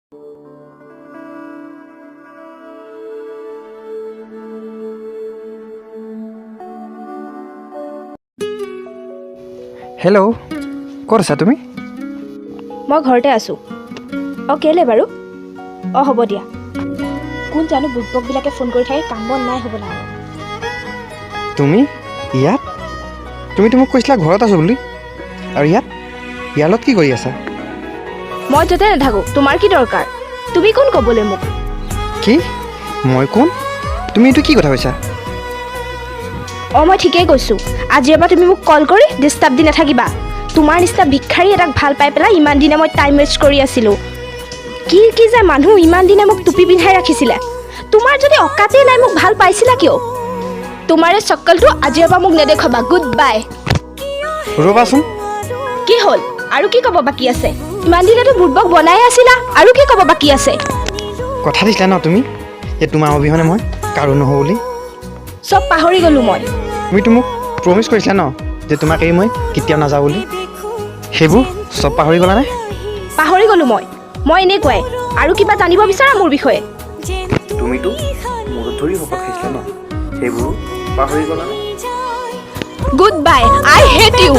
Hello' ক'ত আছা তুমি? মই ঘৰতে আছোঁ। অঁ কেলে বাৰু? অঁ হ'ব দিয়া। কোন জানো বুটবকবিলাকে ফোন কৰি থাকে, কাম বন নাই হ'বলা আৰু। তুমি ইয়াত? তুমিতো মোক কৈছিলা ঘৰত আছো বুলি, আৰু ইয়াৰ লগত কি কৰি আছা? মই য'তে নাথাকোঁ, তোমাৰ কি দৰকাৰ? তুমি কোন ক'বলৈ মোক? কি? মই কোন? তুমি এইটো কি কথা কৈছা? অঁ মই ঠিকেই কৈছোঁ। আজিৰ পৰা তুমি মোক কল কৰি ডিষ্টাৰ্ব দি নাথাকিবা। তোমাৰ নিচিনা ভিক্ষাৰী এটাক ভাল পাই পেলাই ইমান দিনে মই টাইম ৱেষ্ট কৰি আছিলোঁ। কি যে মানুহ ইমান দিনে মোক টুপি পিন্ধাই ৰাখিছিলে। তোমাৰ যদি অকাতেই নাই মোক ভাল পাইছিলা কিয়? তোমাৰ এই চক্কলটো আজিৰ পৰা মোক নেদেখাবা। Good bye. ৰ'বাচোন। কি হ'ল? আৰু কি ক'ব বাকী আছে? ইমান দিনেতো বুটবক বনাই আছিলা, আৰু কি ক'ব বাকী আছে? কথা দিছিলা ন তুমি যে তোমাৰ অবিহনে মই কাৰো নহওঁ বুলি? চব পাহৰি গ'লোঁ মই। তুমিতো মোক প্ৰমিছ কৰিছিলা ন যে তোমাক এৰি মই কেতিয়াও নাযাওঁ বুলি? সেইবোৰ চব পাহৰি গ'লানে? পাহৰি গ'লোঁ মই এনেকুৱাই। আৰু কিবা জানিব বিচাৰা মোৰ বিষয়ে? তুমিতো মূৰত ধৰি শপত খাইছিলা ন, সেইবোৰ পাহৰি গ'লানে? Good bye. I hate you.